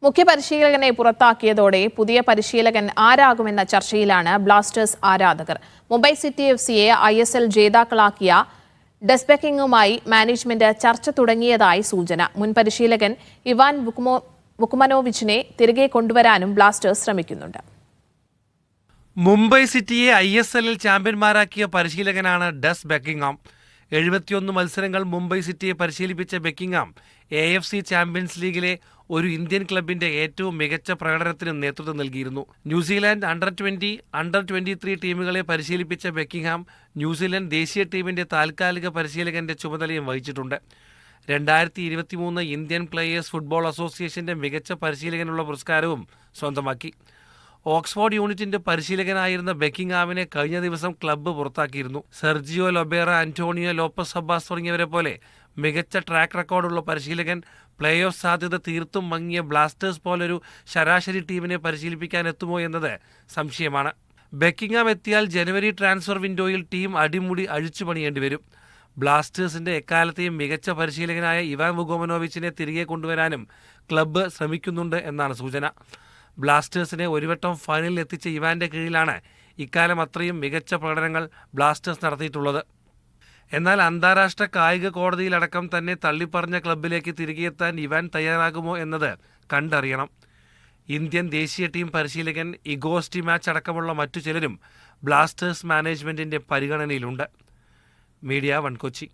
മുഖ്യപരിശീലകനെ പുറത്താക്കിയതോടെ പുതിയ പരിശീലകൻ ആരാകുമെന്ന ചർച്ചയിലാണ് ബ്ലാസ്റ്റേഴ്സ് ആരാധകർ. മുംബൈ സിറ്റി എഫ്സിയെ ISL ജേതാക്കളാക്കിയ ഡെസ്ബെക്കിങ്ങുമായി മാനേജ്മെന്റ് ചർച്ച തുടങ്ങിയതായി സൂചന. മുൻ പരിശീലകൻ ഇവാൻ വുക്കുമനോവിച്ചിനെ തിരികെ കൊണ്ടുവരാനും ബ്ലാസ്റ്റേഴ്സ് ശ്രമിക്കുന്നുണ്ട്. മുംബൈ സിറ്റിയെ ISLൽ ചാമ്പ്യന്മാരാക്കിയ പരിശീലകനാണ് ഡെസ് ബെക്കിംഗ്ഹാം. 71 മത്സരങ്ങൾ മുംബൈ സിറ്റിയെ പരിശീലിപ്പിച്ച ബെക്കിംഗ്ഹാം AFC ചാമ്പ്യൻസ് ലീഗിലെ ഒരു ഇന്ത്യൻ ക്ലബിന്റെ ഏറ്റവും മികച്ച പ്രകടനത്തിന് നേതൃത്വം നൽകിയിരുന്നു. ന്യൂസിലാൻഡ് അണ്ടർ-20, അണ്ടർ-23 ടീമുകളെ പരിശീലിപ്പിച്ച ബെക്കിംഗ്ഹാം ന്യൂസിലാൻഡ് ദേശീയ ടീമിന്റെ താൽക്കാലിക പരിശീലകന്റെ ചുമതലയും വഹിച്ചിട്ടുണ്ട്. 2023 ഇന്ത്യൻ പ്ലേയേഴ്സ് ഫുട്ബോൾ അസോസിയേഷന്റെ മികച്ച പരിശീലകനുള്ള പുരസ്കാരവും സ്വന്തമാക്കി. ഓക്സ്ഫോർഡ് യൂണിറ്റിന്റെ പരിശീലകനായിരുന്ന ബെക്കിംഗ്ഹാമിനെ കഴിഞ്ഞ ദിവസം ക്ലബ്ബ് പുറത്താക്കിയിരുന്നു. Sergio Lobera, Antonio Lopez Habas തുടങ്ങിയവരെ പോലെ മികച്ച ട്രാക്ക് റെക്കോർഡുള്ള പരിശീലകൻ പ്ലേ ഓഫ് സാധ്യത തീർത്തും മങ്ങിയ ബ്ലാസ്റ്റേഴ്സ് പോലൊരു ശരാശരി ടീമിനെ പരിശീലിപ്പിക്കാൻ എത്തുമോ എന്നത് സംശയമാണ്. ബെക്കിംഗ്ഹാം എത്തിയാൽ ജനുവരി ട്രാൻസ്ഫർ വിൻഡോയിൽ ടീം അടിമുടി അഴിച്ചു പണിയേണ്ടി വരും. ബ്ലാസ്റ്റേഴ്സിന്റെ എക്കാലത്തെയും മികച്ച പരിശീലകനായ ഇവാൻ വുക്കുമനോവിച്ചിനെ തിരികെ കൊണ്ടുവരാനും ക്ലബ്ബ് ശ്രമിക്കുന്നുണ്ട് എന്നാണ് സൂചന. ബ്ലാസ്റ്റേഴ്സിനെ ഒരു വട്ടം ഫൈനലിൽ എത്തിച്ച ഇവാന്റെ കീഴിലാണ് ഇക്കാലം അത്രയും മികച്ച പ്രകടനങ്ങൾ ബ്ലാസ്റ്റേഴ്സ് നടത്തിയിട്ടുള്ളത്. എന്നാൽ അന്താരാഷ്ട്ര കായിക കോടതിയിലടക്കം തന്നെ തള്ളിപ്പറഞ്ഞ ക്ലബ്ബിലേക്ക് തിരികെ എത്താൻ ഇവാൻ തയ്യാറാകുമോ എന്നത് കണ്ടറിയണം. ഇന്ത്യൻ ദേശീയ ടീം പരിശീലകൻ ഇഗോർ സ്റ്റിമാച്ച് അടക്കമുള്ള മറ്റു ചിലരും ബ്ലാസ്റ്റേഴ്സ് മാനേജ്മെന്റിന്റെ പരിഗണനയിലുണ്ട്. മീഡിയ 1 കൊച്ചി.